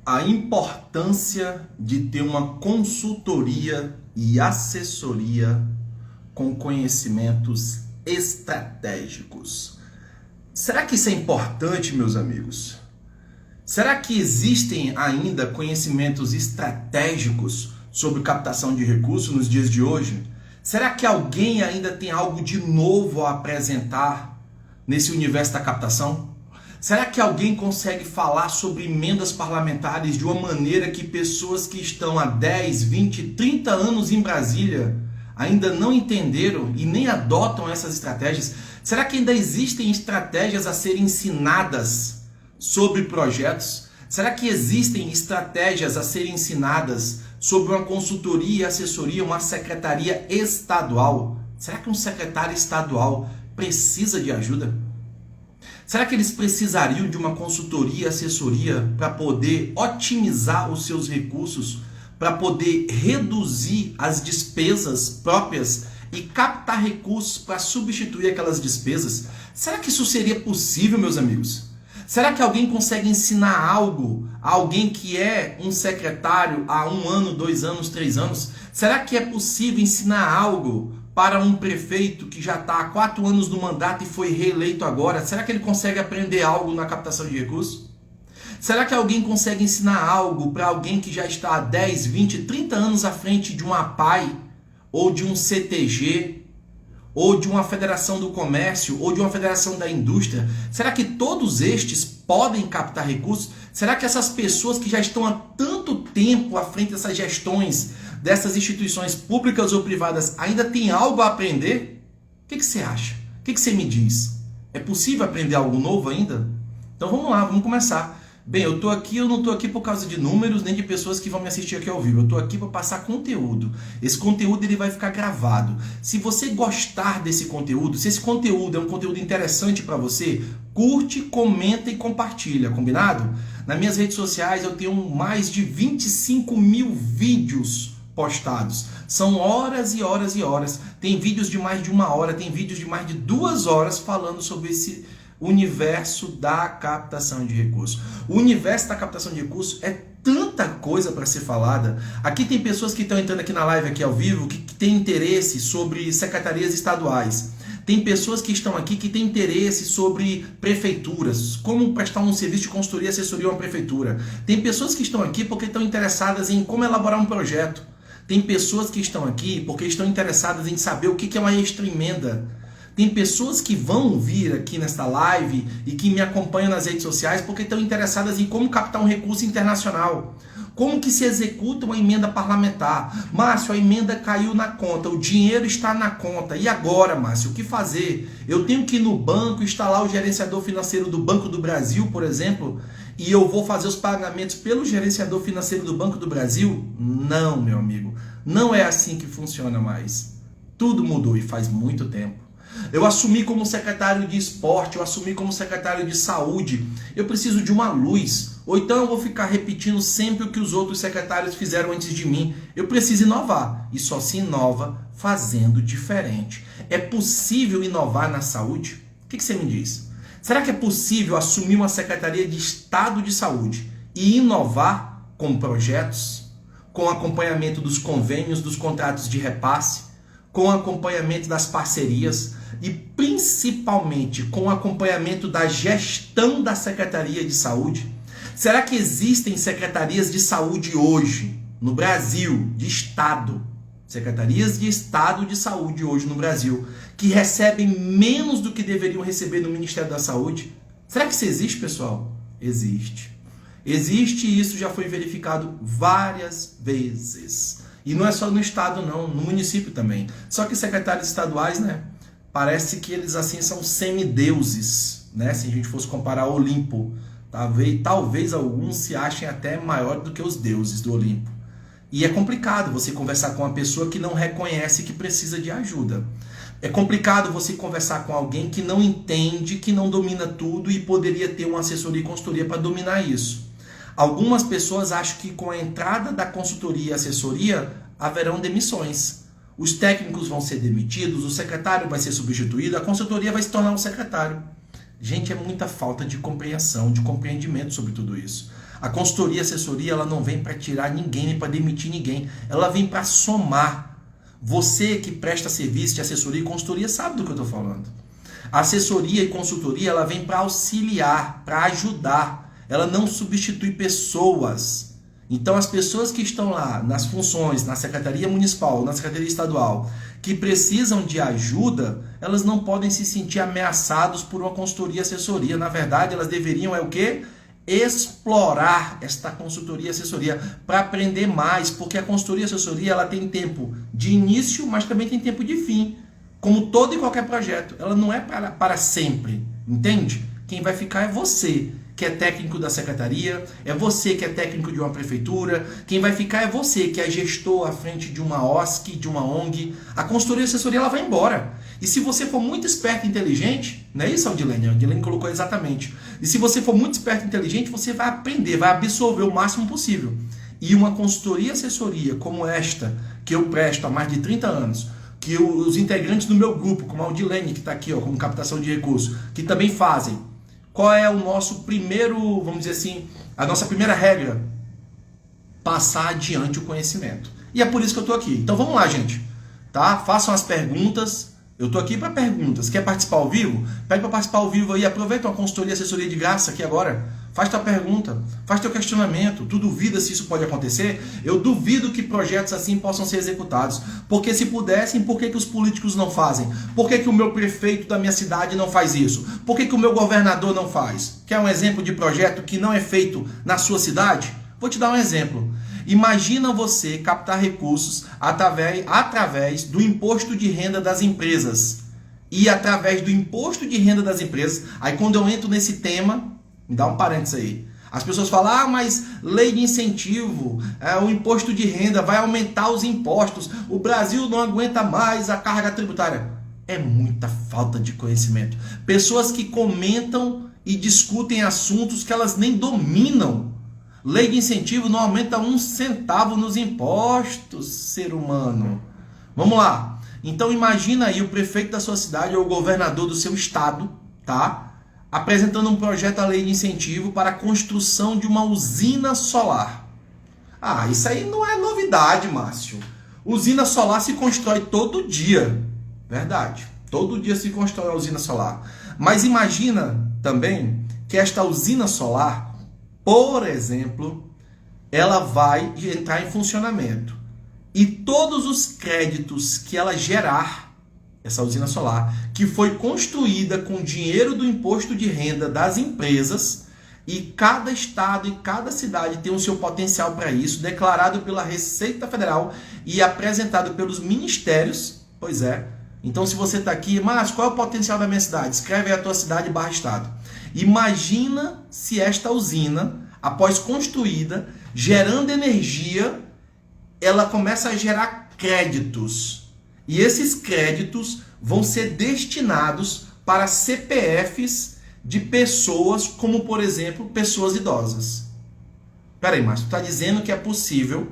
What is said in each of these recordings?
A importância de ter uma consultoria e assessoria com conhecimentos estratégicos. Será que isso é importante, meus amigos? Será que existem ainda conhecimentos estratégicos sobre captação de recursos nos dias de hoje? Será que alguém ainda tem algo de novo a apresentar nesse universo da captação? Será que alguém consegue falar sobre emendas parlamentares de uma maneira que pessoas que estão há 10, 20, 30 anos em Brasília ainda não entenderam e nem adotam essas estratégias? Será que ainda existem estratégias a serem ensinadas sobre projetos? Será que existem estratégias a serem ensinadas sobre uma consultoria e assessoria, uma secretaria estadual? Será que um secretário estadual precisa de ajuda? Será que eles precisariam de uma consultoria e assessoria para poder otimizar os seus recursos, para poder reduzir as despesas próprias e captar recursos para substituir aquelas despesas? Será que isso seria possível, meus amigos? Será que alguém consegue ensinar algo a alguém que é um secretário há 1 ano, 2 anos, 3 anos? Será que é possível ensinar algo para um prefeito que já está há 4 anos no mandato e foi reeleito agora? Será que ele consegue aprender algo na captação de recursos? Será que alguém consegue ensinar algo para alguém que já está há 10, 20, 30 anos à frente de uma APAI, ou de um CTG, ou de uma federação do comércio, ou de uma federação da indústria? Será que todos estes podem captar recursos? Será que essas pessoas que já estão há tanto tempo à frente dessas gestões, dessas instituições públicas ou privadas, ainda têm algo a aprender? O que você acha? O que você me diz? É possível aprender algo novo ainda? Então vamos lá, vamos começar. Bem, eu não estou aqui por causa de números, nem de pessoas que vão me assistir aqui ao vivo. Eu estou aqui para passar conteúdo. Esse conteúdo ele vai ficar gravado. Se você gostar desse conteúdo, se esse conteúdo é um conteúdo interessante para você, curte, comenta e compartilha, combinado? Nas minhas redes sociais eu tenho mais de 25 mil vídeos postados. São horas e horas e horas. Tem vídeos de mais de 1 hora, tem vídeos de mais de 2 horas falando sobre esse universo da captação de recursos. O universo da captação de recursos é tanta coisa para ser falada. Aqui tem pessoas que estão entrando aqui na live aqui ao vivo que têm interesse sobre secretarias estaduais. Tem pessoas que estão aqui que têm interesse sobre prefeituras, como prestar um serviço de consultoria e assessoria a uma prefeitura. Tem pessoas que estão aqui porque estão interessadas em como elaborar um projeto. Tem pessoas que estão aqui porque estão interessadas em saber o que é uma extra emenda. Tem pessoas que vão vir aqui nesta live e que me acompanham nas redes sociais porque estão interessadas em como captar um recurso internacional. Como que se executa uma emenda parlamentar? Márcio, a emenda caiu na conta, o dinheiro está na conta. E agora, Márcio, o que fazer? Eu tenho que ir no banco, instalar o gerenciador financeiro do Banco do Brasil, por exemplo, e eu vou fazer os pagamentos pelo gerenciador financeiro do Banco do Brasil? Não, meu amigo. Não é assim que funciona mais. Tudo mudou e faz muito tempo. Eu assumi como secretário de esporte, eu assumi como secretário de saúde. Eu preciso de uma luz. Ou então eu vou ficar repetindo sempre o que os outros secretários fizeram antes de mim. Eu preciso inovar. E só se inova fazendo diferente. É possível inovar na saúde? O que você me diz? Será que é possível assumir uma secretaria de Estado de Saúde e inovar com projetos, com acompanhamento dos convênios, dos contratos de repasse, com acompanhamento das parcerias e principalmente com acompanhamento da gestão da Secretaria de Saúde? Será que existem secretarias de saúde hoje no Brasil, de Estado, secretarias de Estado de saúde hoje no Brasil, que recebem menos do que deveriam receber no Ministério da Saúde? Será que isso existe, pessoal? Existe. Existe e isso já foi verificado várias vezes. E não é só no estado não, no município também. Só que secretários estaduais, né, parece que eles assim são semideuses, né, se a gente fosse comparar ao Olimpo. Talvez alguns se achem até maior do que os deuses do Olimpo. E é complicado você conversar com uma pessoa que não reconhece que precisa de ajuda. É complicado você conversar com alguém que não entende, que não domina tudo e poderia ter uma assessoria e consultoria para dominar isso. Algumas pessoas acham que com a entrada da consultoria e assessoria haverão demissões. Os técnicos vão ser demitidos, o secretário vai ser substituído, a consultoria vai se tornar um secretário. Gente, é muita falta de compreensão, de compreendimento sobre tudo isso. A consultoria e assessoria, ela não vem para tirar ninguém, nem para demitir ninguém. Ela vem para somar. Você que presta serviço de assessoria e consultoria sabe do que eu estou falando. A assessoria e consultoria, ela vem para auxiliar, para ajudar. Ela não substitui pessoas. Então, as pessoas que estão lá nas funções, na Secretaria Municipal, na Secretaria Estadual, que precisam de ajuda, elas não podem se sentir ameaçadas por uma consultoria e assessoria. Na verdade, elas deveriam o quê? Explorar esta consultoria e assessoria para aprender mais, porque a consultoria e assessoria ela tem tempo de início, mas também tem tempo de fim. Como todo e qualquer projeto, ela não é para sempre, entende? Quem vai ficar é você, que é técnico da secretaria, é você que é técnico de uma prefeitura, quem vai ficar é você que é gestor à frente de uma OSC, de uma ONG. A consultoria e assessoria ela vai embora. E se você for muito esperto e inteligente, não é isso, Aldilene? A Aldilene colocou exatamente. E se você for muito esperto e inteligente, você vai aprender, vai absorver o máximo possível. E uma consultoria e assessoria como esta, que eu presto há mais de 30 anos, que os integrantes do meu grupo, como a Aldilene, que está aqui, ó, como captação de recursos, que também fazem. Qual é o nosso primeiro, vamos dizer assim, a nossa primeira regra? Passar adiante o conhecimento. E é por isso que eu estou aqui. Então vamos lá, gente. Tá? Façam as perguntas. Eu estou aqui para perguntas. Quer participar ao vivo? Pede para participar ao vivo aí. Aproveita uma consultoria e assessoria de graça aqui agora. Faz tua pergunta. Faz teu questionamento. Tu duvida se isso pode acontecer? Eu duvido que projetos assim possam ser executados. Porque se pudessem, por que os políticos não fazem? Por que o meu prefeito da minha cidade não faz isso? Por que o meu governador não faz? Quer um exemplo de projeto que não é feito na sua cidade? Vou te dar um exemplo. Imagina você captar recursos através do imposto de renda das empresas. E através do imposto de renda das empresas, aí quando eu entro nesse tema, me dá um parênteses aí. As pessoas falam, mas lei de incentivo, o imposto de renda vai aumentar os impostos, o Brasil não aguenta mais a carga tributária. É muita falta de conhecimento. Pessoas que comentam e discutem assuntos que elas nem dominam. Lei de incentivo não aumenta 1 centavo nos impostos, ser humano. Vamos lá. Então imagina aí o prefeito da sua cidade ou o governador do seu estado, tá? Apresentando um projeto à lei de incentivo para a construção de uma usina solar. Ah, isso aí não é novidade, Márcio. Usina solar se constrói todo dia. Verdade. Todo dia se constrói uma usina solar. Mas imagina também que esta usina solar, por exemplo, ela vai entrar em funcionamento. E todos os créditos que ela gerar, essa usina solar, que foi construída com dinheiro do imposto de renda das empresas, e cada estado e cada cidade tem o seu potencial para isso, declarado pela Receita Federal e apresentado pelos ministérios. Pois é. Então, se você está aqui, mas qual é o potencial da minha cidade? Escreve aí a tua cidade / estado. Imagina se esta usina, após construída, gerando energia, ela começa a gerar créditos. E esses créditos vão ser destinados para CPFs de pessoas, como por exemplo, pessoas idosas. Peraí, Márcio, tu está dizendo que é possível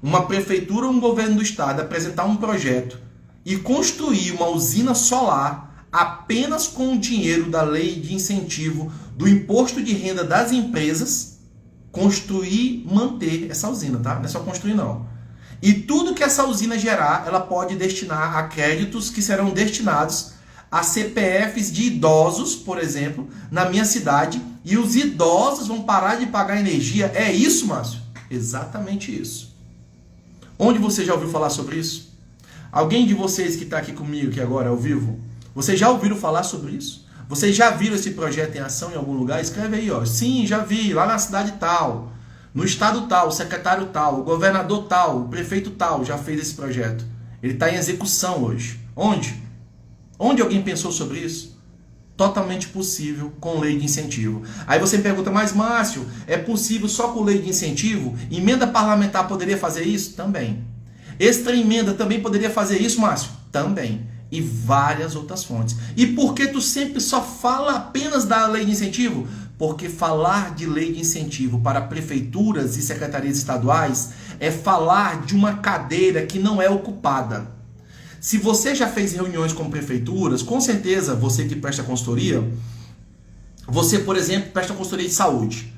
uma prefeitura ou um governo do estado apresentar um projeto e construir uma usina solar apenas com o dinheiro da lei de incentivo do imposto de renda das empresas, construir e manter essa usina, tá? Não é só construir, não. E tudo que essa usina gerar, ela pode destinar a créditos que serão destinados a CPFs de idosos, por exemplo, na minha cidade, e os idosos vão parar de pagar energia. É isso, Márcio? Exatamente isso. Onde você já ouviu falar sobre isso? Alguém de vocês que está aqui comigo, que agora é ao vivo, vocês já ouviram falar sobre isso? Vocês já viram esse projeto em ação em algum lugar? Escreve aí, ó. Sim, já vi, lá na cidade tal, no estado tal, o secretário tal, o governador tal, o prefeito tal já fez esse projeto. Ele está em execução hoje. Onde? Onde alguém pensou sobre isso? Totalmente possível com lei de incentivo. Aí você me pergunta, mas Márcio, é possível só com lei de incentivo? Emenda parlamentar poderia fazer isso? Também. Extra emenda também poderia fazer isso, Márcio? Também. E várias outras fontes. E por que tu sempre só fala apenas da lei de incentivo? Porque falar de lei de incentivo para prefeituras e secretarias estaduais é falar de uma cadeira que não é ocupada. Se você já fez reuniões com prefeituras, com certeza você que presta consultoria, Você, por exemplo, presta consultoria de saúde.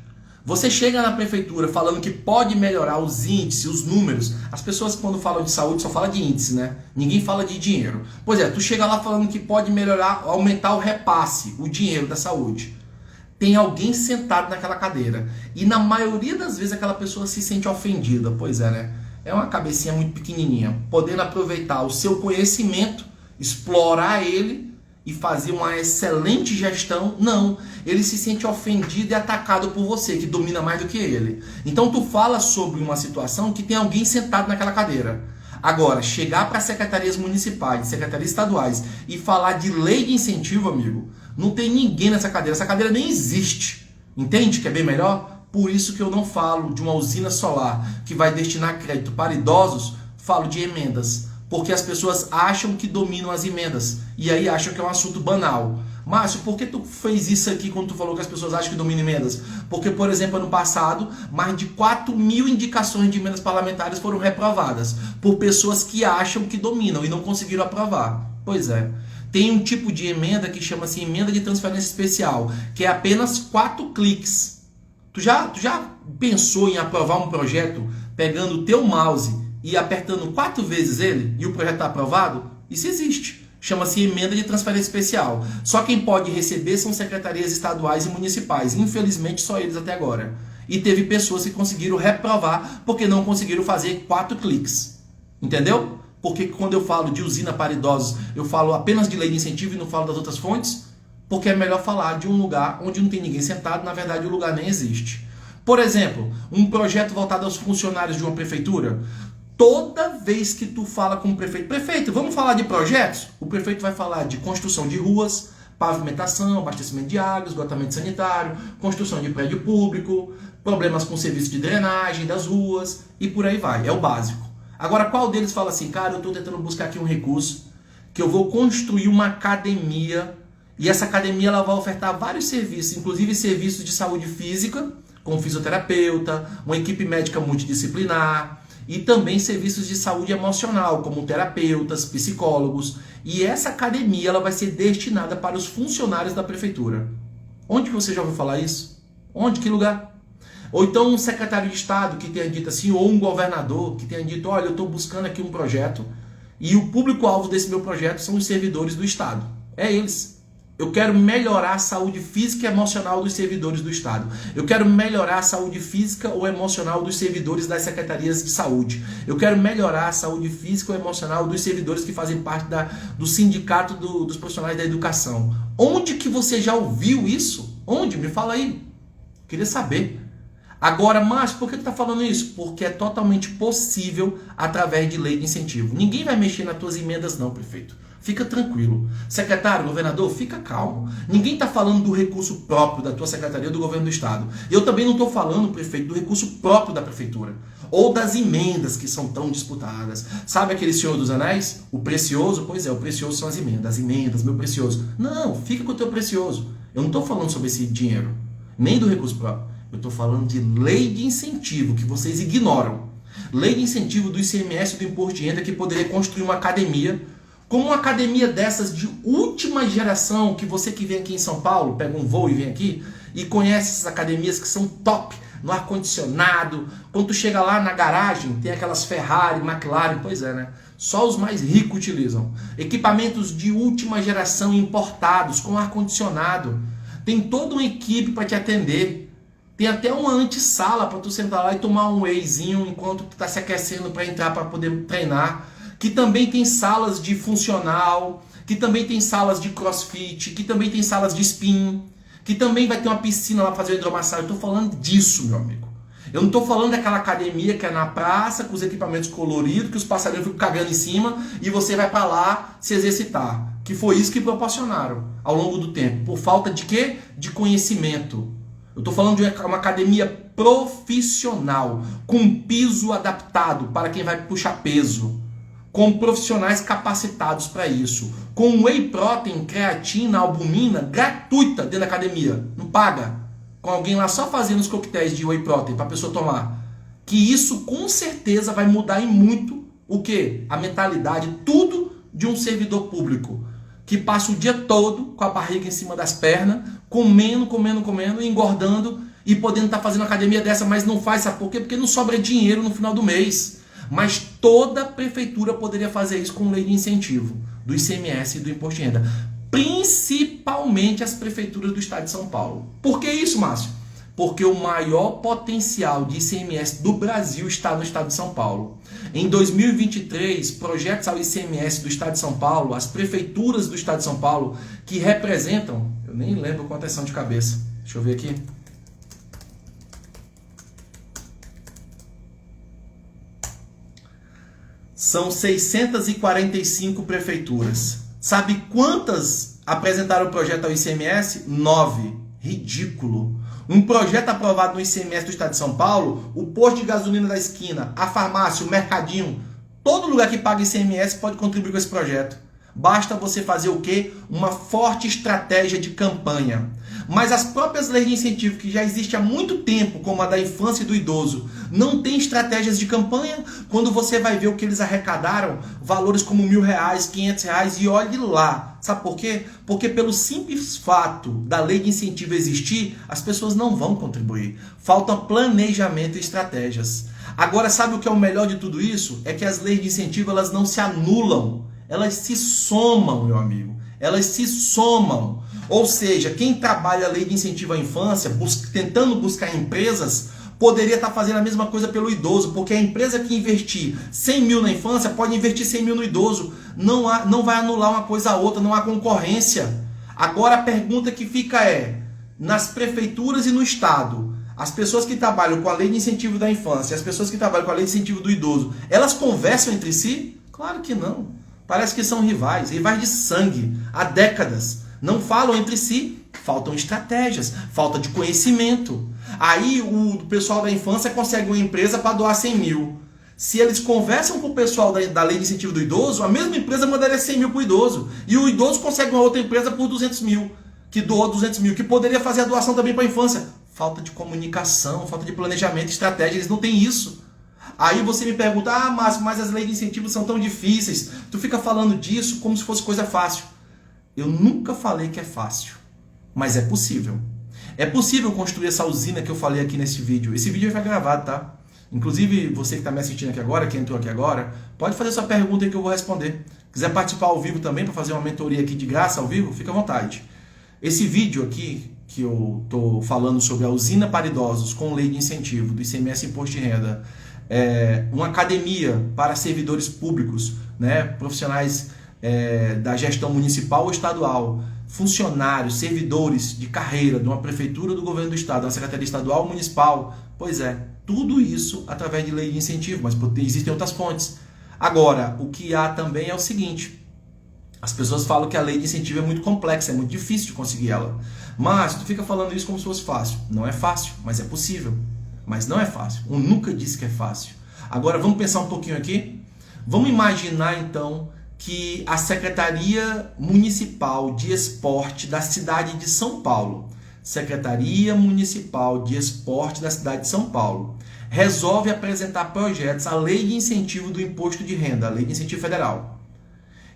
Você chega na prefeitura falando que pode melhorar os índices, os números. As pessoas quando falam de saúde só falam de índice, né? Ninguém fala de dinheiro. Pois é, tu chega lá falando que pode melhorar, aumentar o repasse, o dinheiro da saúde. Tem alguém sentado naquela cadeira. E na maioria das vezes aquela pessoa se sente ofendida. Pois é, né? É uma cabecinha muito pequenininha. Podendo aproveitar o seu conhecimento, explorar ele e fazer uma excelente gestão. Não, ele se sente ofendido e atacado por você, que domina mais do que ele. Então tu fala sobre uma situação que tem alguém sentado naquela cadeira. Agora, chegar para secretarias municipais, secretarias estaduais e falar de lei de incentivo, amigo, não tem ninguém nessa cadeira. Essa cadeira nem existe. Entende que é bem melhor? Por isso que eu não falo de uma usina solar que vai destinar crédito para idosos, falo de emendas. Porque as pessoas acham que dominam as emendas. E aí acham que é um assunto banal. Márcio, por que tu fez isso aqui quando tu falou que as pessoas acham que dominam emendas? Porque, por exemplo, ano passado, mais de 4.000 indicações de emendas parlamentares foram reprovadas. Por pessoas que acham que dominam e não conseguiram aprovar. Pois é. Tem um tipo de emenda que chama-se emenda de transferência especial. Que é apenas 4 cliques. Tu já pensou em aprovar um projeto pegando o teu mouse e apertando 4 vezes ele e o projeto está aprovado? Isso existe. Chama-se emenda de transferência especial. Só quem pode receber são secretarias estaduais e municipais. Infelizmente, só eles até agora. E teve pessoas que conseguiram reprovar porque não conseguiram fazer 4 cliques. Entendeu? Porque quando eu falo de usina para idosos, eu falo apenas de lei de incentivo e não falo das outras fontes? Porque é melhor falar de um lugar onde não tem ninguém sentado, na verdade o lugar nem existe. Por exemplo, um projeto voltado aos funcionários de uma prefeitura. Toda vez que tu fala com o prefeito, vamos falar de projetos? O prefeito vai falar de construção de ruas, pavimentação, abastecimento de água, esgotamento sanitário, construção de prédio público, problemas com serviço de drenagem das ruas e por aí vai. É o básico. Agora, qual deles fala assim, cara, eu estou tentando buscar aqui um recurso que eu vou construir uma academia e essa academia ela vai ofertar vários serviços, inclusive serviços de saúde física, como fisioterapeuta, uma equipe médica multidisciplinar, e também serviços de saúde emocional, como terapeutas, psicólogos. E essa academia ela vai ser destinada para os funcionários da prefeitura. Onde que você já ouviu falar isso? Onde? Que lugar? Ou então um secretário de Estado que tenha dito assim, ou um governador que tenha dito, olha, eu estou buscando aqui um projeto e o público-alvo desse meu projeto são os servidores do Estado. É eles. Eu quero melhorar a saúde física e emocional dos servidores do Estado. Eu quero melhorar a saúde física ou emocional dos servidores das secretarias de saúde. Eu quero melhorar a saúde física ou emocional dos servidores que fazem parte do sindicato dos profissionais da educação. Onde que você já ouviu isso? Onde? Me fala aí. Queria saber. Agora, Márcio, por que tu está falando isso? Porque é totalmente possível através de lei de incentivo. Ninguém vai mexer nas tuas emendas não, prefeito. Fica tranquilo. Secretário, governador, fica calmo. Ninguém está falando do recurso próprio da tua secretaria ou do governo do estado. Eu também não estou falando, prefeito, do recurso próprio da prefeitura. Ou das emendas que são tão disputadas. Sabe aquele Senhor dos Anéis? O precioso? Pois é, o precioso são as emendas. As emendas, meu precioso. Não, fica com o teu precioso. Eu não estou falando sobre esse dinheiro. Nem do recurso próprio. Eu estou falando de lei de incentivo, que vocês ignoram. Lei de incentivo do ICMS e do Imposto de Renda que poderia construir uma academia, como uma academia dessas de última geração, que você que vem aqui em São Paulo, pega um voo e vem aqui, e conhece essas academias que são top, no ar-condicionado. Quando tu chega lá na garagem, tem aquelas Ferrari, McLaren, pois é, né? Só os mais ricos utilizam. Equipamentos de última geração importados, com ar-condicionado. Tem toda uma equipe para te atender. Tem até uma antessala para tu sentar lá e tomar um wheyzinho enquanto tu está se aquecendo para entrar para poder treinar. Que também tem salas de funcional, que também tem salas de crossfit, que também tem salas de spin, que também vai ter uma piscina lá para fazer hidromassagem. Eu estou falando disso, meu amigo. Eu não estou falando daquela academia que é na praça, com os equipamentos coloridos, que os passarinhos ficam cagando em cima e você vai para lá se exercitar. Que foi isso que proporcionaram ao longo do tempo. Por falta de quê? De conhecimento. Eu estou falando de uma academia profissional, com piso adaptado para quem vai puxar peso, com profissionais capacitados para isso, com whey protein, creatina, albumina gratuita dentro da academia, não paga, com alguém lá só fazendo os coquetéis de whey protein para a pessoa tomar. Que isso com certeza vai mudar em muito o quê? A mentalidade, tudo de um servidor público. que passa o dia todo com a barriga em cima das pernas, comendo, engordando e podendo estar fazendo academia dessa, mas não faz, sabe por quê? Porque não sobra dinheiro no final do mês. Mas toda prefeitura poderia fazer isso com lei de incentivo do ICMS e do Imposto de Renda. Principalmente as prefeituras do estado de São Paulo. Por que isso, Márcio? Porque o maior potencial de ICMS do Brasil está no estado de São Paulo. Em 2023, projetos ao ICMS do estado de São Paulo, as prefeituras do estado de São Paulo, que representam, eu nem lembro quantas são de cabeça, deixa eu ver aqui. São 645 prefeituras. Sabe quantas apresentaram o projeto ao ICMS? 9. Ridículo. Um projeto aprovado no ICMS do estado de São Paulo, o posto de gasolina da esquina, a farmácia, o mercadinho, todo lugar que paga ICMS pode contribuir com esse projeto. Basta você fazer o quê? Uma forte estratégia de campanha. Mas as próprias leis de incentivo que já existem há muito tempo, como a da infância e do idoso, não tem estratégias de campanha. Quando você vai ver o que eles arrecadaram, valores como R$1.000, R$500, e olhe lá. Sabe por quê? Porque pelo simples fato da lei de incentivo existir, as pessoas não vão contribuir. Falta planejamento e estratégias. Agora, sabe o que é o melhor de tudo isso? É que as leis de incentivo elas não se anulam, elas se somam, meu amigo. Elas se somam. Ou seja, quem trabalha a lei de incentivo à infância, tentando buscar empresas, poderia estar fazendo a mesma coisa pelo idoso, porque a empresa que investir 100 mil na infância pode investir 100 mil no idoso. Não vai anular uma coisa a outra, não há concorrência. Agora a pergunta que fica é, nas prefeituras e no estado, as pessoas que trabalham com a lei de incentivo da infância, as pessoas que trabalham com a lei de incentivo do idoso, elas conversam entre si? Claro que não. Parece que são rivais de sangue, há décadas. Não falam entre si, faltam estratégias, falta de conhecimento. Aí o pessoal da infância consegue uma empresa para doar 100 mil. Se eles conversam com o pessoal da lei de incentivo do idoso, a mesma empresa mandaria 100 mil para o idoso. E o idoso consegue uma outra empresa por 200 mil, que doou 200 mil, que poderia fazer a doação também para a infância. Falta de comunicação, falta de planejamento, estratégia, eles não têm isso. Aí você me pergunta, Márcio, mas as leis de incentivo são tão difíceis. Tu fica falando disso como se fosse coisa fácil. Eu nunca falei que é fácil, mas é possível. É possível construir essa usina que eu falei aqui nesse vídeo. Esse vídeo vai gravado, tá? Inclusive, você que está me assistindo aqui agora, que entrou aqui agora, pode fazer sua pergunta aí que eu vou responder. Quiser participar ao vivo também, para fazer uma mentoria aqui de graça ao vivo, fica à vontade. Esse vídeo aqui, que eu estou falando sobre a usina para idosos com lei de incentivo do ICMS e Imposto de Renda, uma academia para servidores públicos, né, profissionais da gestão municipal ou estadual, funcionários, servidores de carreira de uma prefeitura, do governo do estado, da secretaria estadual ou municipal. Pois é, tudo isso através de lei de incentivo, mas existem outras fontes. Agora, o que há também é o seguinte, as pessoas falam que a lei de incentivo é muito complexa, é muito difícil de conseguir ela. Mas tu fica falando isso como se fosse fácil. Não é fácil, mas é possível. Mas não é fácil. Eu nunca disse que é fácil. Agora vamos pensar um pouquinho aqui. Vamos imaginar então que a Secretaria Municipal de Esporte da cidade de São Paulo, Secretaria Municipal de Esporte da cidade de São Paulo, resolve apresentar projetos à lei de incentivo do imposto de renda, a lei de incentivo federal.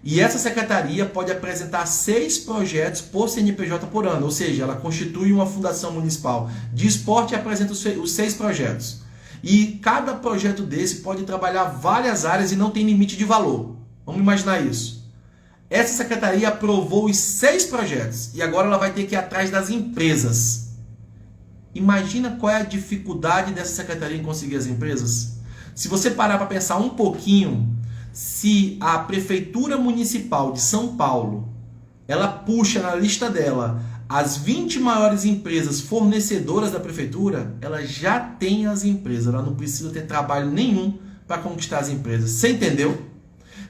E essa secretaria pode apresentar 6 projetos por CNPJ por ano, ou seja, ela constitui uma fundação municipal de esporte e apresenta os 6 projetos. E cada projeto desse pode trabalhar várias áreas e não tem limite de valor. Vamos imaginar isso. Essa secretaria aprovou os 6 projetos e agora ela vai ter que ir atrás das empresas. Imagina qual é a dificuldade dessa secretaria em conseguir as empresas? Se você parar para pensar um pouquinho, se a Prefeitura Municipal de São Paulo, ela puxa na lista dela as 20 maiores empresas fornecedoras da Prefeitura, ela já tem as empresas, ela não precisa ter trabalho nenhum para conquistar as empresas. Você entendeu?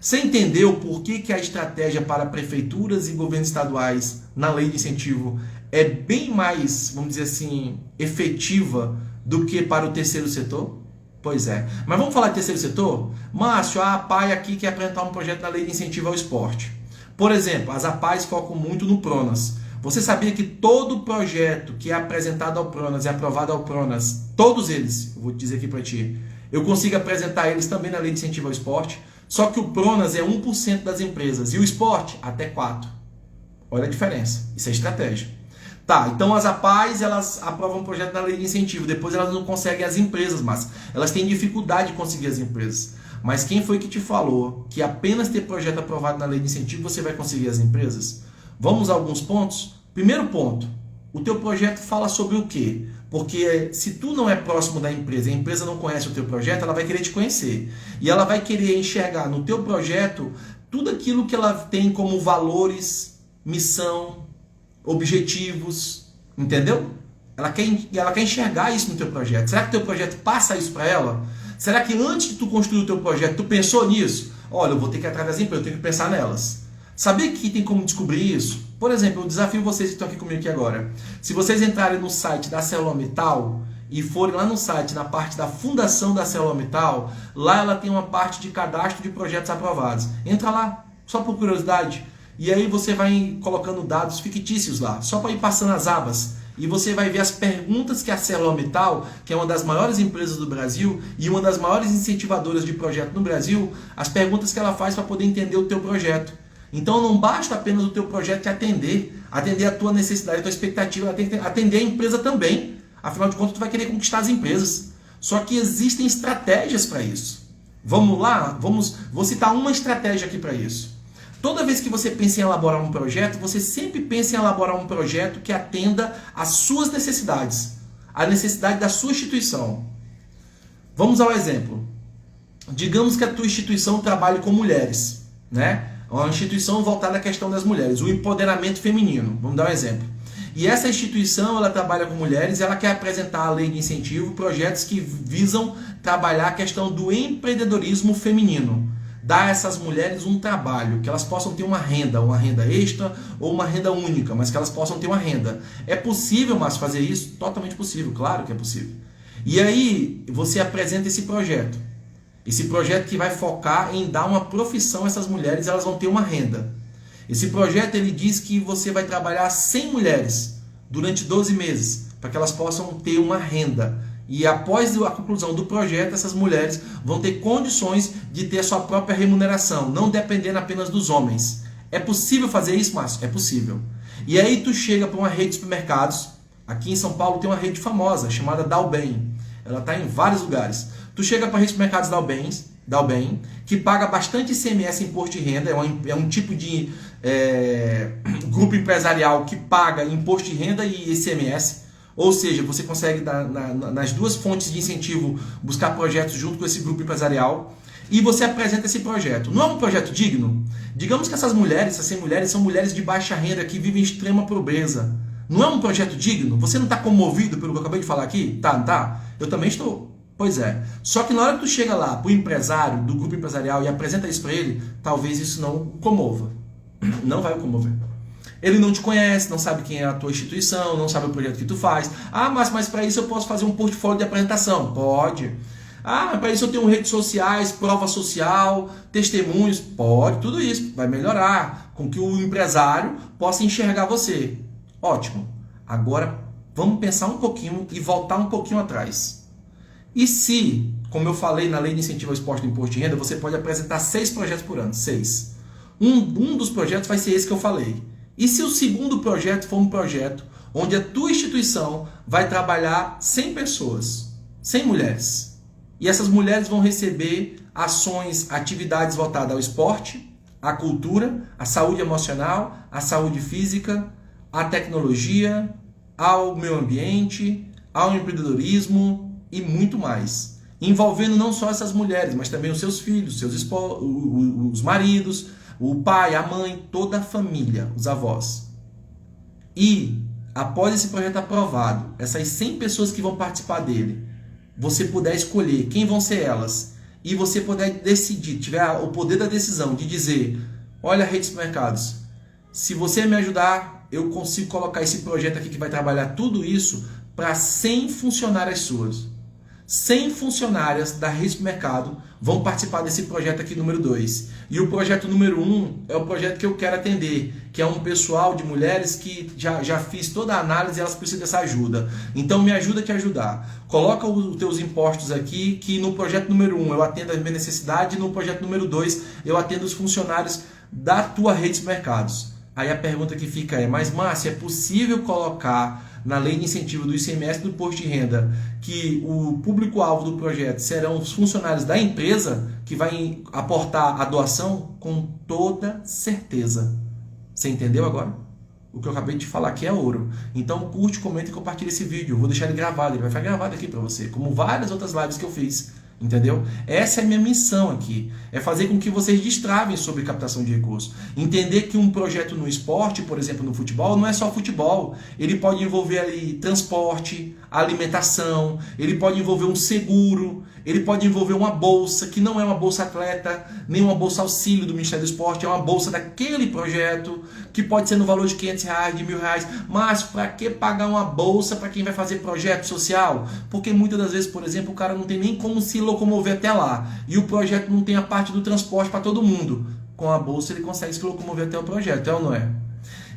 Você entendeu por que a estratégia para prefeituras e governos estaduais na lei de incentivo é bem mais, vamos dizer assim, efetiva do que para o terceiro setor? Pois é. Mas vamos falar de terceiro setor? Márcio, a APAE aqui quer apresentar um projeto da lei de incentivo ao esporte. Por exemplo, as APAEs focam muito no PRONAS. Você sabia que todo projeto que é apresentado ao PRONAS e aprovado ao PRONAS, todos eles, eu vou dizer aqui para ti, eu consigo apresentar eles também na lei de incentivo ao esporte, só que o PRONAS é 1% das empresas e o esporte até 4%. Olha a diferença. Isso é estratégia. Tá, então as APAES, elas aprovam um projeto na lei de incentivo, depois elas não conseguem as empresas, mas elas têm dificuldade de conseguir as empresas. Mas quem foi que te falou que apenas ter projeto aprovado na lei de incentivo você vai conseguir as empresas? Vamos a alguns pontos? Primeiro ponto, o teu projeto fala sobre o quê? Porque se tu não é próximo da empresa e a empresa não conhece o teu projeto, ela vai querer te conhecer. E ela vai querer enxergar no teu projeto tudo aquilo que ela tem como valores, missão, objetivos, entendeu? Ela quer enxergar isso no teu projeto. Será que o teu projeto passa isso para ela? Será que antes de tu construir o teu projeto, tu pensou nisso? Olha, eu vou ter que ir atrás das empresas, eu tenho que pensar nelas. Sabia que tem como descobrir isso? Por exemplo, eu desafio vocês que estão aqui comigo aqui agora. Se vocês entrarem no site da ArcelorMittal e forem lá no site, na parte da fundação da ArcelorMittal, lá ela tem uma parte de cadastro de projetos aprovados. Entra lá, só por curiosidade. E aí você vai colocando dados fictícios lá, só para ir passando as abas. E você vai ver as perguntas que a ArcelorMittal, que é uma das maiores empresas do Brasil e uma das maiores incentivadoras de projeto no Brasil, as perguntas que ela faz para poder entender o teu projeto. Então não basta apenas o teu projeto te atender a tua necessidade, a tua expectativa, atender a empresa também. Afinal de contas, tu vai querer conquistar as empresas. Só que existem estratégias para isso. Vamos lá? Vou citar uma estratégia aqui para isso. Toda vez que você pensa em elaborar um projeto, você sempre pensa em elaborar um projeto que atenda às suas necessidades, à necessidade da sua instituição. Vamos ao exemplo. Digamos que a tua instituição trabalhe com mulheres, né? Uma instituição voltada à questão das mulheres, o empoderamento feminino. Vamos dar um exemplo. E essa instituição, ela trabalha com mulheres e ela quer apresentar a lei de incentivo, projetos que visam trabalhar a questão do empreendedorismo feminino. Dar a essas mulheres um trabalho, que elas possam ter uma renda extra ou uma renda única, mas que elas possam ter uma renda. É possível, mas fazer isso? Totalmente possível, claro que é possível. E aí você apresenta esse projeto. Esse projeto que vai focar em dar uma profissão a essas mulheres, elas vão ter uma renda. Esse projeto ele diz que você vai trabalhar 100 mulheres durante 12 meses, para que elas possam ter uma renda. E após a conclusão do projeto, essas mulheres vão ter condições de ter a sua própria remuneração, não dependendo apenas dos homens. É possível fazer isso, Márcio? É possível. E aí tu chega para uma rede de supermercados. Aqui em São Paulo tem uma rede famosa, chamada Dalben. Ela está em vários lugares. Tu chega para a rede de supermercados Dalben, que paga bastante ICMS, imposto de renda, é um tipo de grupo empresarial que paga imposto de renda e ICMS. Ou seja, você consegue nas duas fontes de incentivo buscar projetos junto com esse grupo empresarial e você apresenta esse projeto. Não é um projeto digno? Digamos que essas 100 mulheres são mulheres de baixa renda que vivem em extrema pobreza. Não é um projeto digno? Você não está comovido pelo que eu acabei de falar aqui? Tá, não tá? Eu também estou. Pois é. Só que na hora que tu chega lá pro empresário do grupo empresarial e apresenta isso para ele, talvez isso não o comova. Não vai o comover. Ele não te conhece, não sabe quem é a tua instituição, não sabe o projeto que tu faz. Ah, mas para isso eu posso fazer um portfólio de apresentação? Pode. Ah, mas para isso eu tenho redes sociais, prova social, testemunhos? Pode, tudo isso. Vai melhorar com que o empresário possa enxergar você. Ótimo. Agora vamos pensar um pouquinho e voltar um pouquinho atrás. E se, como eu falei na Lei de Incentivo ao Exposto do Imposto de Renda, você pode apresentar 6 projetos por ano? 6. Um dos projetos vai ser esse que eu falei. E se o segundo projeto for um projeto onde a tua instituição vai trabalhar 100 pessoas, 100 mulheres, e essas mulheres vão receber ações, atividades voltadas ao esporte, à cultura, à saúde emocional, à saúde física, à tecnologia, ao meio ambiente, ao empreendedorismo e muito mais. Envolvendo não só essas mulheres, mas também os seus filhos, os maridos, o pai, a mãe, toda a família, os avós. E, após esse projeto aprovado, essas 100 pessoas que vão participar dele, você puder escolher quem vão ser elas, e você puder decidir, tiver o poder da decisão de dizer, olha, rede de supermercados, se você me ajudar, eu consigo colocar esse projeto aqui que vai trabalhar tudo isso para 100 funcionárias suas. 100 funcionárias da rede de supermercado vão participar desse projeto aqui número 2. E o projeto número 1 é o projeto que eu quero atender, que é um pessoal de mulheres que já fiz toda a análise e elas precisam dessa ajuda. Então me ajuda a te ajudar. Coloca os teus impostos aqui, que no projeto número 1 eu atendo as minhas necessidades e no projeto número 2 eu atendo os funcionários da tua rede de supermercados. Aí a pergunta que fica é, mas Márcio, é possível colocar na lei de incentivo do ICMS do imposto de renda que o público-alvo do projeto serão os funcionários da empresa que vai aportar a doação? Com toda certeza. Você entendeu agora? O que eu acabei de falar aqui é ouro. Então curte, comenta e compartilha esse vídeo. Eu vou deixar ele gravado, ele vai ficar gravado aqui para você, como várias outras lives que eu fiz. Entendeu? Essa é a minha missão aqui. É fazer com que vocês destravem sobre captação de recursos. Entender que um projeto no esporte, por exemplo, no futebol, não é só futebol. Ele pode envolver ali transporte, alimentação, ele pode envolver um seguro, ele pode envolver uma bolsa, que não é uma bolsa atleta, nem uma bolsa auxílio do Ministério do Esporte, é uma bolsa daquele projeto, que pode ser no valor de R$500, de R$1.000. Mas para que pagar uma bolsa para quem vai fazer projeto social? Porque muitas das vezes, por exemplo, o cara não tem nem como se locomover até lá. E o projeto não tem a parte do transporte para todo mundo. Com a bolsa ele consegue se locomover até o projeto, é ou não é?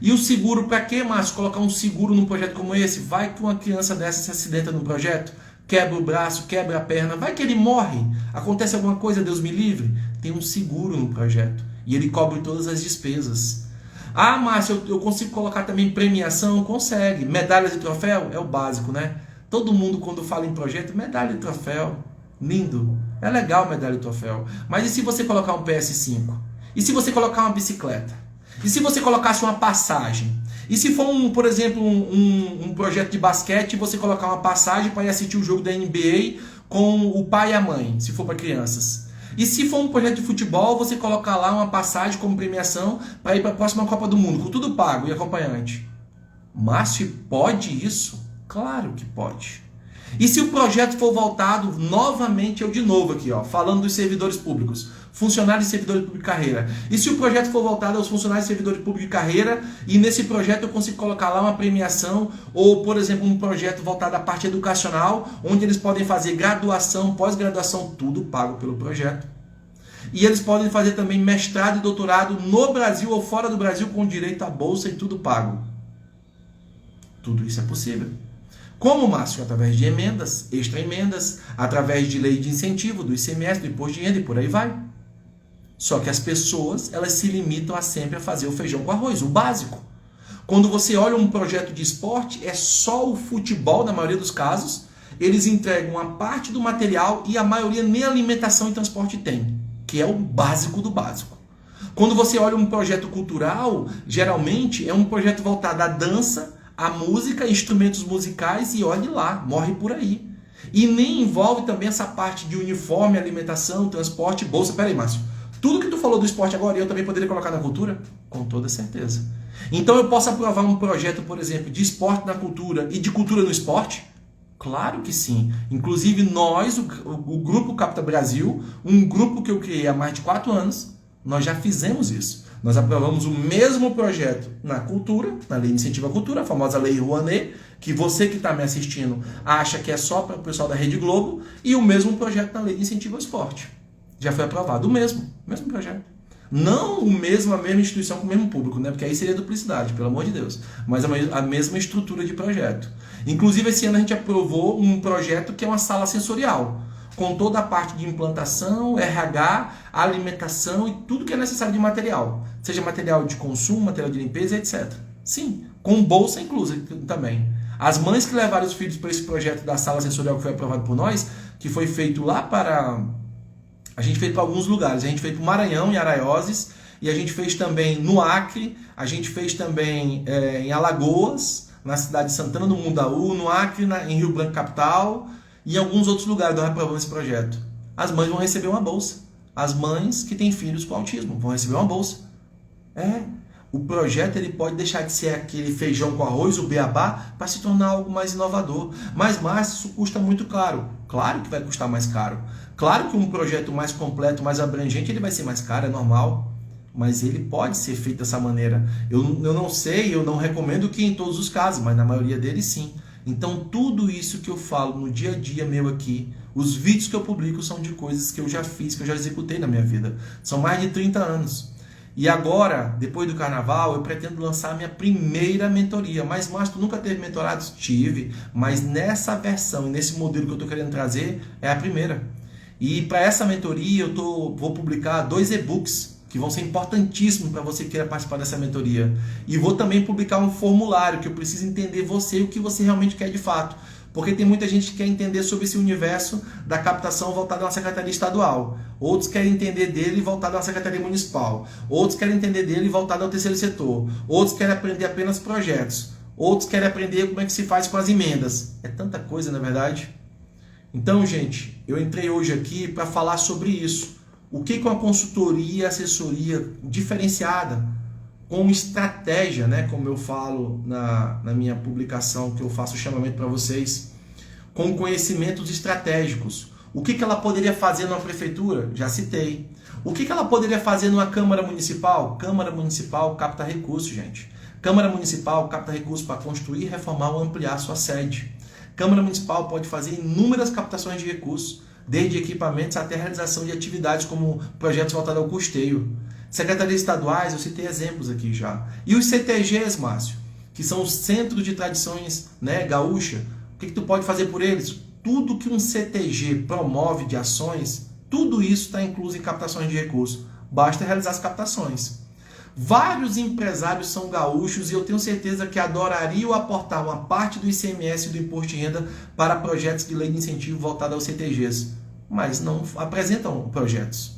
E o seguro, para que, Márcio, colocar um seguro num projeto como esse? Vai que uma criança dessa se acidenta no projeto, quebra o braço, quebra a perna, vai que ele morre, acontece alguma coisa, Deus me livre. Tem um seguro no projeto e ele cobre todas as despesas. Ah, Márcio, eu consigo colocar também premiação? Consegue. Medalhas e troféu? É o básico, né? Todo mundo quando fala em projeto, medalha e troféu. Lindo. É legal medalha e troféu. Mas e se você colocar um PS5? E se você colocar uma bicicleta? E se você colocasse uma passagem? E se for, por exemplo, um projeto de basquete e você colocar uma passagem para ir assistir o jogo da NBA com o pai e a mãe, se for para crianças? E se for um projeto de futebol, você colocar lá uma passagem como premiação para ir para a próxima Copa do Mundo, com tudo pago e acompanhante? Márcio, pode isso? Claro que pode. E se o projeto for voltado, novamente eu de novo aqui, ó, falando dos servidores públicos, funcionários e servidores públicos de carreira. E se o projeto for voltado aos funcionários e servidores públicos de carreira, e nesse projeto eu consigo colocar lá uma premiação, ou, por exemplo, um projeto voltado à parte educacional, onde eles podem fazer graduação, pós-graduação, tudo pago pelo projeto. E eles podem fazer também mestrado e doutorado no Brasil ou fora do Brasil, com direito à bolsa e tudo pago. Tudo isso é possível. Como, Márcio? Através de emendas, extra-emendas, através de lei de incentivo, do ICMS, do imposto de renda e por aí vai. Só que as pessoas, elas se limitam a sempre a fazer o feijão com arroz, o básico. Quando você olha um projeto de esporte, é só o futebol, na maioria dos casos, eles entregam uma parte do material e a maioria nem alimentação e transporte tem, que é o básico do básico. Quando você olha um projeto cultural, geralmente é um projeto voltado à dança, a música, instrumentos musicais e olhe lá, morre por aí. E nem envolve também essa parte de uniforme, alimentação, transporte, bolsa. Peraí, Márcio, tudo que tu falou do esporte agora eu também poderia colocar na cultura? Com toda certeza. Então eu posso aprovar um projeto, por exemplo, de esporte na cultura e de cultura no esporte? Claro que sim. Inclusive nós, o Grupo Capta Brasil, um grupo que eu criei há mais de 4 anos, nós já fizemos isso. Nós aprovamos o mesmo projeto na cultura, na Lei de Incentivo à Cultura, a famosa Lei Rouanet, que você que está me assistindo acha que é só para o pessoal da Rede Globo, e o mesmo projeto na Lei de Incentivo ao Esporte. Já foi aprovado o mesmo projeto. Não a mesma instituição com o mesmo público, né? Porque aí seria duplicidade, pelo amor de Deus. Mas a mesma estrutura de projeto. Inclusive, esse ano a gente aprovou um projeto que é uma sala sensorial, com toda a parte de implantação, RH, alimentação e tudo que é necessário de material. Seja material de consumo, material de limpeza, etc. Sim, com bolsa inclusa também. As mães que levaram os filhos para esse projeto da sala sensorial que foi aprovado por nós, que foi feito lá para... A gente fez para alguns lugares. A gente fez para o Maranhão, em Araioses, e a gente fez também no Acre, a gente fez também em Alagoas, na cidade de Santana do Mundaú, no Acre, em Rio Branco capital, e em alguns outros lugares nós aprovamos esse projeto. As mães vão receber uma bolsa. As mães que têm filhos com autismo vão receber uma bolsa. O projeto ele pode deixar de ser aquele feijão com arroz, o beabá, para se tornar algo mais inovador. Mas isso custa muito caro. Claro que vai custar mais caro. Claro que um projeto mais completo, mais abrangente, ele vai ser mais caro, é normal. Mas ele pode ser feito dessa maneira. Eu não sei, eu não recomendo que em todos os casos, mas na maioria deles sim. Então tudo isso que eu falo no dia a dia meu aqui, os vídeos que eu publico são de coisas que eu já fiz, que eu já executei na minha vida. São mais de 30 anos. E agora, depois do carnaval, eu pretendo lançar a minha primeira mentoria. Mas, Márcio, tu nunca teve mentorados? Tive, mas nessa versão, nesse modelo que eu estou querendo trazer, é a primeira. E para essa mentoria, vou publicar 2 e-books. que vão ser importantíssimos para você que queira participar dessa mentoria. E vou também publicar um formulário que eu preciso entender você e o que você realmente quer de fato. Porque tem muita gente que quer entender sobre esse universo da captação voltada a uma secretaria estadual. Outros querem entender dele voltado a uma secretaria municipal. Outros querem entender dele voltado ao terceiro setor. Outros querem aprender apenas projetos. Outros querem aprender como é que se faz com as emendas. É tanta coisa, na verdade. Então, gente, eu entrei hoje aqui para falar sobre isso. O que é uma consultoria, assessoria diferenciada, com estratégia, né? Como eu falo na minha publicação, que eu faço o chamamento para vocês, com conhecimentos estratégicos. O que ela poderia fazer numa prefeitura? Já citei. O que ela poderia fazer numa Câmara Municipal? Câmara Municipal capta recursos, gente. Câmara Municipal capta recursos para construir, reformar ou ampliar sua sede. Câmara Municipal pode fazer inúmeras captações de recursos, desde equipamentos até a realização de atividades como projetos voltados ao custeio. Secretarias estaduais, eu citei exemplos aqui já. E os CTGs, Márcio, que são os Centros de Tradições, né, gaúcha, o que tu pode fazer por eles? Tudo que um CTG promove de ações, tudo isso está incluso em captações de recursos. Basta realizar as captações. Vários empresários são gaúchos e eu tenho certeza que adorariam aportar uma parte do ICMS e do Imposto de Renda para projetos de lei de incentivo voltados aos CTGs, mas não apresentam projetos.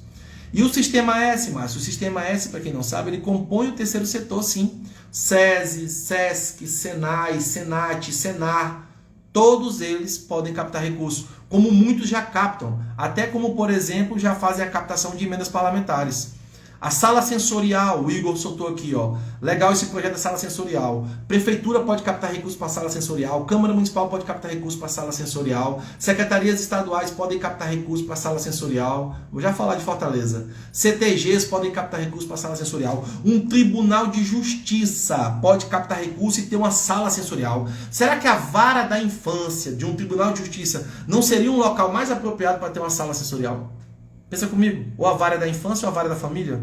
E o Sistema S, Márcio? O Sistema S, para quem não sabe, ele compõe o terceiro setor, sim. SESI, SESC, SENAI, SENAT, SENAR, todos eles podem captar recursos, como muitos já captam, até como, por exemplo, já fazem a captação de emendas parlamentares. A sala sensorial, o Igor soltou aqui, ó. Legal esse projeto da sala sensorial. Prefeitura pode captar recursos para a sala sensorial. Câmara Municipal pode captar recursos para a sala sensorial. Secretarias estaduais podem captar recursos para a sala sensorial. Vou já falar de Fortaleza. CTGs podem captar recursos para a sala sensorial. Um tribunal de justiça pode captar recursos e ter uma sala sensorial. Será que a vara da infância de um tribunal de justiça não seria um local mais apropriado para ter uma sala sensorial? Pensa comigo, ou a vara da infância ou a vara da família.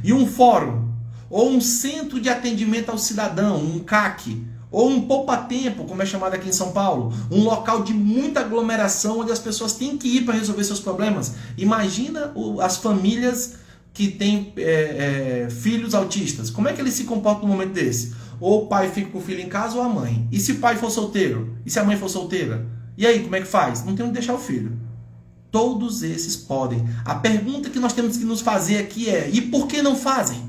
E um fórum, ou um centro de atendimento ao cidadão, um CAC, ou um poupa-tempo, como é chamado aqui em São Paulo, um local de muita aglomeração onde as pessoas têm que ir para resolver seus problemas. Imagina as famílias que têm filhos autistas. Como é que eles se comportam no momento desse? Ou o pai fica com o filho em casa ou a mãe. E se o pai for solteiro? E se a mãe for solteira? E aí, como é que faz? Não tem onde deixar o filho. Todos esses podem. A pergunta que nós temos que nos fazer aqui é: e por que não fazem?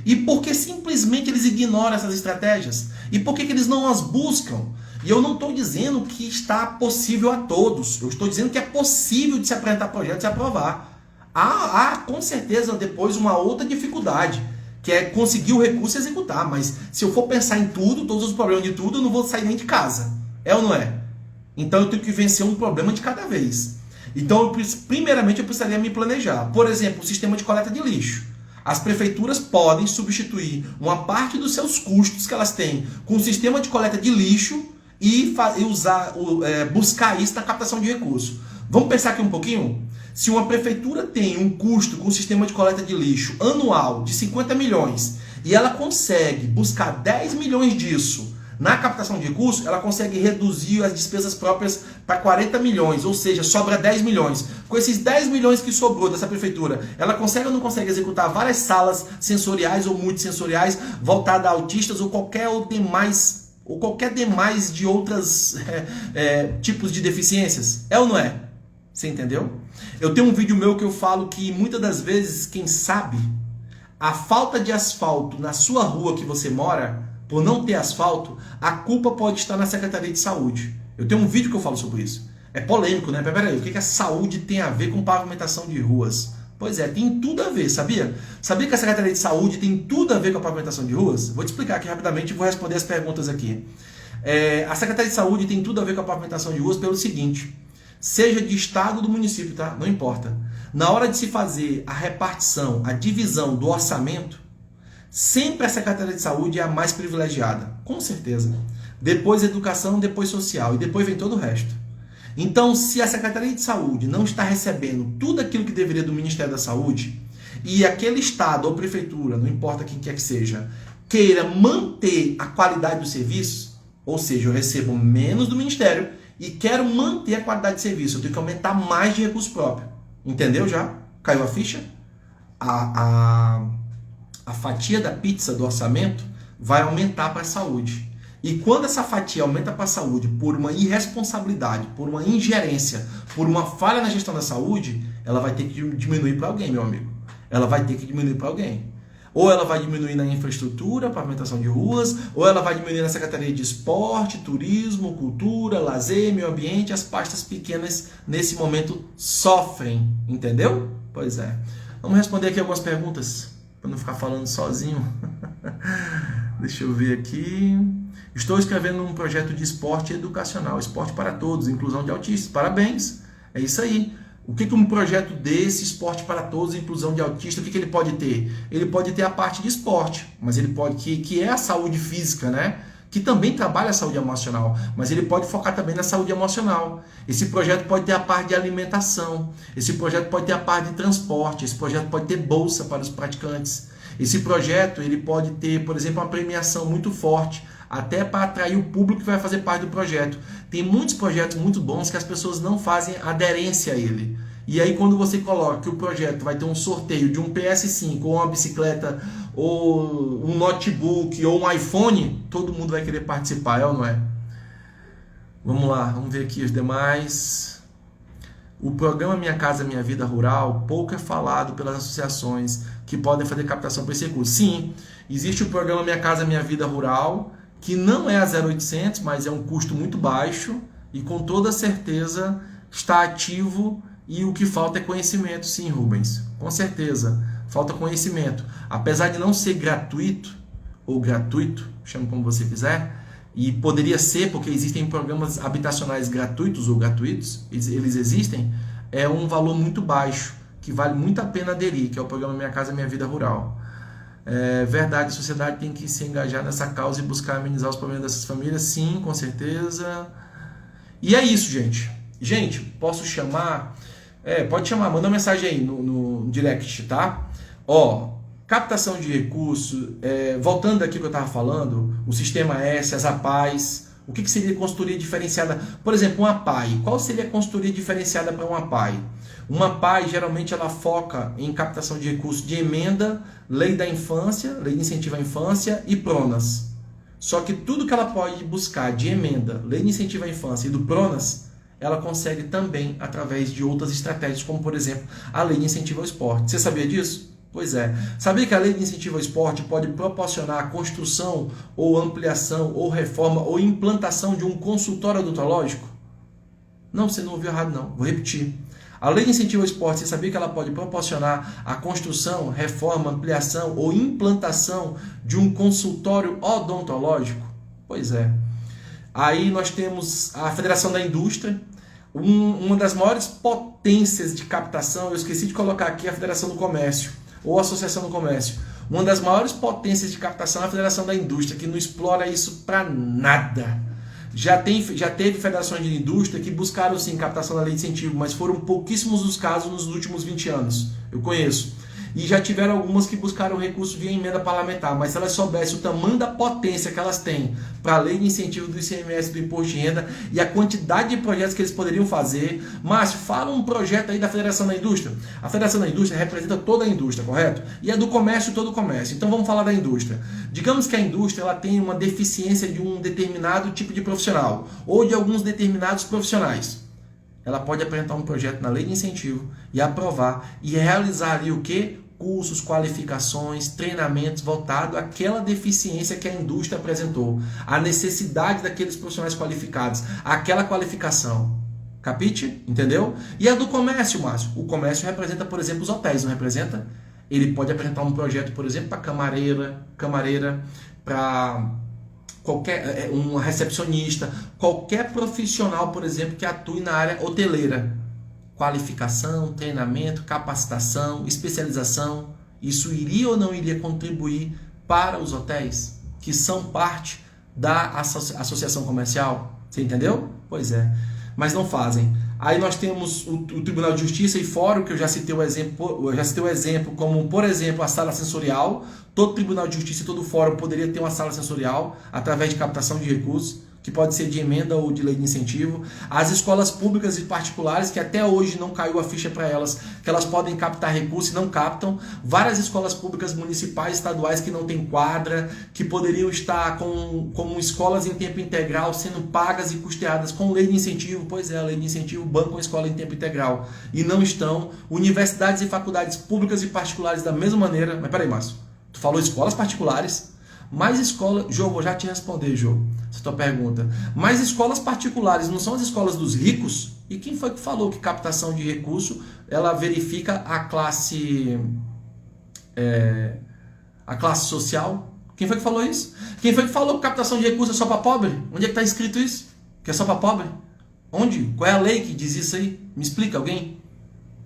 E por que simplesmente eles ignoram essas estratégias? E por que eles não as buscam? E eu não estou dizendo que está possível a todos. Eu estou dizendo que é possível de se apresentar projetos e aprovar. Há com certeza depois uma outra dificuldade, que é conseguir o recurso e executar. Mas se eu for pensar em tudo, todos os problemas de tudo, eu não vou sair nem de casa. É ou não é? Então eu tenho que vencer um problema de cada vez. Então, primeiramente, eu precisaria me planejar. Por exemplo, o sistema de coleta de lixo. As prefeituras podem substituir uma parte dos seus custos que elas têm com o sistema de coleta de lixo e buscar isso na captação de recursos. Vamos pensar aqui um pouquinho? Se uma prefeitura tem um custo com o sistema de coleta de lixo anual de 50 milhões e ela consegue buscar 10 milhões disso na captação de recursos, ela consegue reduzir as despesas próprias para 40 milhões, ou seja, sobra 10 milhões. Com esses 10 milhões que sobrou dessa prefeitura, ela consegue ou não consegue executar várias salas sensoriais ou multissensoriais voltadas a autistas ou qualquer demais de outros tipos de deficiências? É ou não é? Você entendeu? Eu tenho um vídeo meu que eu falo que muitas das vezes, quem sabe, a falta de asfalto na sua rua que você mora, por não ter asfalto, a culpa pode estar na Secretaria de Saúde. Eu tenho um vídeo que eu falo sobre isso. É polêmico, né? Peraí, o que a saúde tem a ver com pavimentação de ruas? Pois é, tem tudo a ver, sabia? Sabia que a Secretaria de Saúde tem tudo a ver com a pavimentação de ruas? Vou te explicar aqui rapidamente e vou responder as perguntas aqui. A Secretaria de Saúde tem tudo a ver com a pavimentação de ruas pelo seguinte: seja de estado ou do município, tá? Não importa. Na hora de se fazer a repartição, a divisão do orçamento, sempre a Secretaria de Saúde é a mais privilegiada, com certeza. Depois educação, depois social e depois vem todo o resto. Então, se a Secretaria de Saúde não está recebendo tudo aquilo que deveria do Ministério da Saúde e aquele estado ou prefeitura, não importa quem quer que seja, queira manter a qualidade do serviço, ou seja, eu recebo menos do Ministério e quero manter a qualidade de serviço, eu tenho que aumentar mais de recurso próprio. Entendeu já? Caiu a ficha? a, a, a fatia da pizza do orçamento vai aumentar para a saúde. E quando essa fatia aumenta para a saúde por uma irresponsabilidade, por uma ingerência, por uma falha na gestão da saúde, ela vai ter que diminuir para alguém, meu amigo. Ela vai ter que diminuir para alguém. Ou ela vai diminuir na infraestrutura, pavimentação de ruas, ou ela vai diminuir na Secretaria de Esporte, Turismo, Cultura, Lazer, Meio Ambiente. As pastas pequenas, nesse momento, sofrem. Entendeu? Pois é. Vamos responder aqui algumas perguntas, para não ficar falando sozinho. Deixa eu ver aqui. Estou escrevendo um projeto de esporte educacional, esporte para todos, inclusão de autistas. Parabéns, é isso aí. O que um projeto desse, esporte para todos, inclusão de autistas, o que ele pode ter? Ele pode ter a parte de esporte, mas ele pode, que é a saúde física, né? Que também trabalha a saúde emocional, mas ele pode focar também na saúde emocional. Esse projeto pode ter a parte de alimentação, esse projeto pode ter a parte de transporte, esse projeto pode ter bolsa para os praticantes. Esse projeto ele pode ter, por exemplo, uma premiação muito forte, até para atrair o público que vai fazer parte do projeto. Tem muitos projetos muito bons que as pessoas não fazem aderência a ele. E aí quando você coloca que o projeto vai ter um sorteio de um PS5, ou uma bicicleta, ou um notebook, ou um iPhone, todo mundo vai querer participar, é ou não é? Vamos lá, vamos ver aqui os demais. O programa Minha Casa Minha Vida Rural, pouco é falado pelas associações que podem fazer captação para esse recurso. Sim, existe o programa Minha Casa Minha Vida Rural, que não é a 0800, mas é um custo muito baixo e com toda certeza está ativo, e o que falta é conhecimento, sim, Rubens. Com certeza, falta conhecimento. Apesar de não ser gratuito, ou gratuito, chame como você quiser, e poderia ser, porque existem programas habitacionais gratuitos ou gratuitos, eles existem, é um valor muito baixo, que vale muito a pena aderir, que é o programa Minha Casa Minha Vida Rural. É verdade, a sociedade tem que se engajar nessa causa e buscar amenizar os problemas dessas famílias, sim, com certeza. E é isso, gente. Gente, posso chamar? Pode chamar, manda uma mensagem aí no direct, tá? Captação de recursos, voltando aqui que eu estava falando, o Sistema S, as APAES, o que seria consultoria diferenciada? Por exemplo, uma APAE, qual seria a consultoria diferenciada para uma APAE? Uma APAE, geralmente, ela foca em captação de recursos de emenda, lei da infância, lei de incentivo à infância e PRONAS. Só que tudo que ela pode buscar de emenda, lei de incentivo à infância e do PRONAS, ela consegue também através de outras estratégias, como, por exemplo, a lei de incentivo ao esporte. Você sabia disso? Pois é. Sabia que a lei de incentivo ao esporte pode proporcionar a construção, ou ampliação, ou reforma, ou implantação de um consultório odontológico? Não, você não ouviu errado não. Vou repetir. A lei de incentivo ao esporte, você sabia que ela pode proporcionar a construção, reforma, ampliação ou implantação de um consultório odontológico? Pois é. Aí nós temos a Federação da Indústria, uma das maiores potências de captação, eu esqueci de colocar aqui a Federação do Comércio, ou a Associação do Comércio. Uma das maiores potências de captação é a Federação da Indústria, que não explora isso para nada. Já teve federações de indústria que buscaram sim captação da lei de incentivo, mas foram pouquíssimos os casos nos últimos 20 anos. Eu conheço. E já tiveram algumas que buscaram recurso via emenda parlamentar, mas se elas soubessem o tamanho da potência que elas têm para a lei de incentivo do ICMS, do Imposto de Renda e a quantidade de projetos que eles poderiam fazer. Márcio, fala um projeto aí da Federação da Indústria. A Federação da Indústria representa toda a indústria, correto? E é do comércio, todo o comércio. Então vamos falar da indústria. Digamos que a indústria ela tem uma deficiência de um determinado tipo de profissional ou de alguns determinados profissionais. Ela pode apresentar um projeto na lei de incentivo e aprovar e realizar ali o quê? Cursos, qualificações, treinamentos voltados àquela deficiência que a indústria apresentou, a necessidade daqueles profissionais qualificados, aquela qualificação. Capite? Entendeu? E a do comércio, Márcio? O comércio representa, por exemplo, os hotéis, não representa? Ele pode apresentar um projeto, por exemplo, para camareira, para qualquer um recepcionista, qualquer profissional, por exemplo, que atue na área hoteleira. Qualificação, treinamento, capacitação, especialização, isso iria ou não iria contribuir para os hotéis, que são parte da associação comercial? Você entendeu? Pois é, mas não fazem. Aí nós temos o Tribunal de Justiça e Fórum, que eu já citei o exemplo como, por exemplo, a sala sensorial. Todo Tribunal de Justiça e todo Fórum poderia ter uma sala sensorial através de captação de recursos. que pode ser de emenda ou de lei de incentivo. As escolas públicas e particulares, que até hoje não caiu a ficha para elas, que elas podem captar recursos e não captam. Várias escolas públicas municipais, estaduais que não têm quadra, que poderiam estar como escolas em tempo integral, sendo pagas e custeadas com lei de incentivo. Pois é, a lei de incentivo banca a escola em tempo integral. E não estão. Universidades e faculdades públicas e particulares da mesma maneira. Mas peraí, Márcio, tu falou escolas particulares, mais escola... Jô, vou já te responder, Jô, essa tua pergunta. Mas escolas particulares não são as escolas dos ricos? E quem foi que falou que captação de recurso, ela verifica a classe social? Quem foi que falou isso? Quem foi que falou que captação de recurso é só para pobre? Onde é que está escrito isso? Que é só para pobre? Onde? Qual é a lei que diz isso aí? Me explica alguém?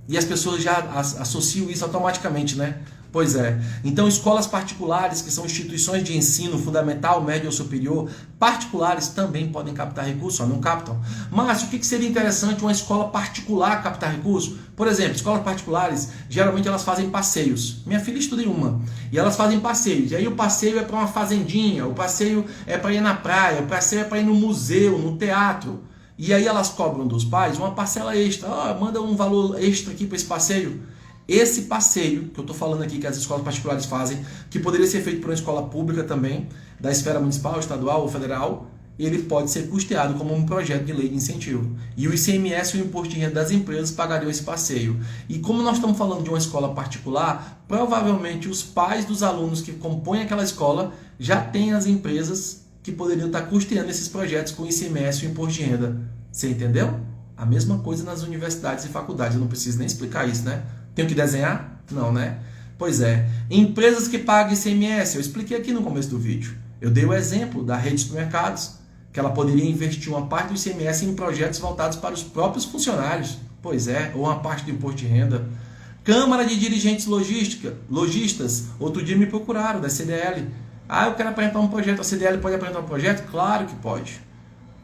E as pessoas já associam isso automaticamente, né? Pois é. Então, escolas particulares, que são instituições de ensino fundamental, médio ou superior, particulares também podem captar recursos, só não captam. Mas o que seria interessante uma escola particular captar recursos? Por exemplo, escolas particulares, geralmente elas fazem passeios. Minha filha estuda em uma. E elas fazem passeios. E aí o passeio é para uma fazendinha, o passeio é para ir na praia, o passeio é para ir no museu, no teatro. E aí elas cobram dos pais uma parcela extra. Manda um valor extra aqui para esse passeio. Esse passeio que eu estou falando aqui, que as escolas particulares fazem, que poderia ser feito por uma escola pública também, da esfera municipal, estadual ou federal, ele pode ser custeado como um projeto de lei de incentivo. E o ICMS e o Imposto de Renda das empresas pagariam esse passeio. E como nós estamos falando de uma escola particular, provavelmente os pais dos alunos que compõem aquela escola já têm as empresas que poderiam estar custeando esses projetos com o ICMS e o Imposto de Renda. Você entendeu? A mesma coisa nas universidades e faculdades. Eu não preciso nem explicar isso, né? Tenho que desenhar? Não, né? Pois é. Empresas que pagam ICMS, eu expliquei aqui no começo do vídeo. Eu dei o exemplo da rede de supermercados, que ela poderia investir uma parte do ICMS em projetos voltados para os próprios funcionários. Pois é, ou uma parte do imposto de renda. Câmara de Dirigentes Lojistas, outro dia me procuraram, da CDL. Eu quero apresentar um projeto. A CDL pode apresentar um projeto? Claro que pode.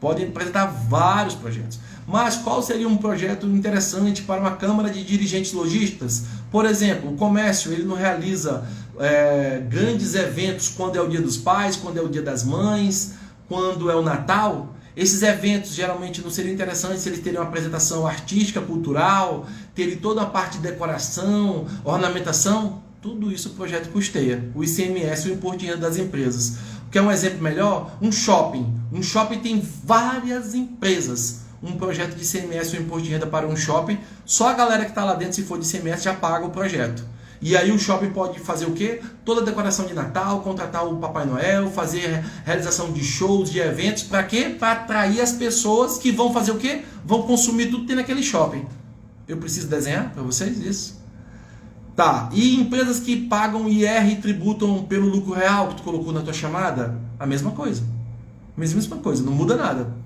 Pode apresentar vários projetos. Mas qual seria um projeto interessante para uma Câmara de Dirigentes Lojistas? Por exemplo, o comércio ele não realiza grandes eventos quando é o Dia dos Pais, quando é o Dia das Mães, quando é o Natal. Esses eventos geralmente não seriam interessantes se eles teriam uma apresentação artística, cultural, teriam toda a parte de decoração, ornamentação. Tudo isso o projeto custeia. O ICMS e o Imposto de Renda das empresas. Quer um exemplo melhor? Um shopping. Um shopping tem várias empresas. Um projeto de ICMS ou Imposto de Renda para um shopping, só a galera que está lá dentro, se for de ICMS, já paga o projeto. E aí o shopping pode fazer o quê? Toda a decoração de Natal, contratar o Papai Noel, fazer realização de shows, de eventos. Para quê? Para atrair as pessoas que vão fazer o quê? Vão consumir tudo que tem naquele shopping. Eu preciso desenhar para vocês isso? Tá, e empresas que pagam IR e tributam pelo lucro real que tu colocou na tua chamada? A mesma coisa. Mesma coisa, não muda nada.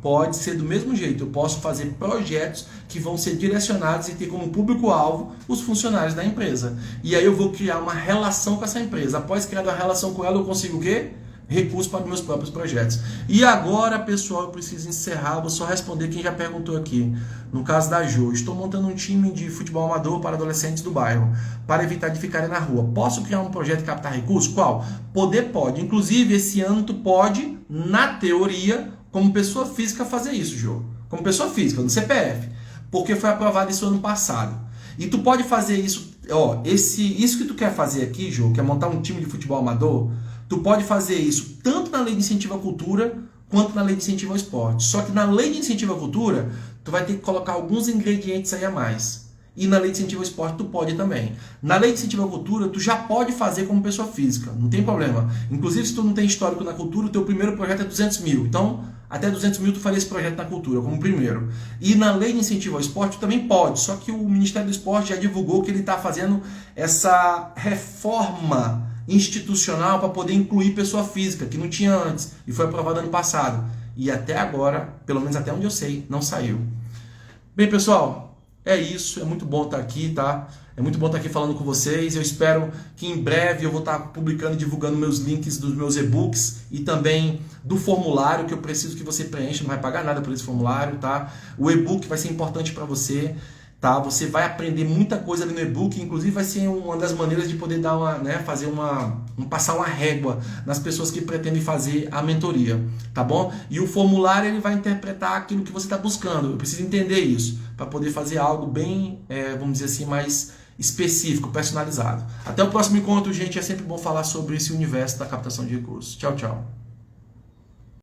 Pode ser do mesmo jeito. Eu posso fazer projetos que vão ser direcionados e ter como público-alvo os funcionários da empresa. E aí eu vou criar uma relação com essa empresa. Após criar uma relação com ela, eu consigo o quê? Recursos para os meus próprios projetos. E agora, pessoal, eu preciso encerrar. Vou só responder quem já perguntou aqui. No caso da Jo, estou montando um time de futebol amador para adolescentes do bairro, para evitar de ficarem na rua. Posso criar um projeto e captar recursos? Qual? Poder pode. Inclusive, esse ano tu pode, na teoria, como pessoa física, fazer isso, Jo. Como pessoa física, no CPF. Porque foi aprovado isso ano passado. E tu pode fazer isso, isso que tu quer fazer aqui, Jo, que é montar um time de futebol amador, tu pode fazer isso tanto na lei de incentivo à cultura, quanto na lei de incentivo ao esporte. Só que na lei de incentivo à cultura, tu vai ter que colocar alguns ingredientes aí a mais. E na lei de incentivo ao esporte tu pode também. Na lei de incentivo à cultura, tu já pode fazer como pessoa física, não tem problema. Inclusive, se tu não tem histórico na cultura, o teu primeiro projeto é 200 mil. Então, até 200 mil tu faria esse projeto na cultura, como primeiro. E na lei de incentivo ao esporte, tu também pode. Só que o Ministério do Esporte já divulgou que ele está fazendo essa reforma institucional para poder incluir pessoa física, que não tinha antes. E foi aprovado ano passado. E até agora, pelo menos até onde eu sei, não saiu. Bem, pessoal... É isso, é muito bom estar aqui, tá? É muito bom estar aqui falando com vocês. Eu espero que em breve eu vou estar publicando e divulgando meus links dos meus e-books e também do formulário que eu preciso que você preencha, não vai pagar nada por esse formulário, tá? O e-book vai ser importante para você, tá? Você vai aprender muita coisa ali no e-book, inclusive vai ser uma das maneiras de poder dar uma, né, fazer passar uma régua nas pessoas que pretendem fazer a mentoria, tá bom? E o formulário ele vai interpretar aquilo que você está buscando. Eu preciso entender isso para poder fazer algo bem, vamos dizer assim, mais específico, personalizado. Até o próximo encontro, gente. É sempre bom falar sobre esse universo da captação de recursos. Tchau, tchau.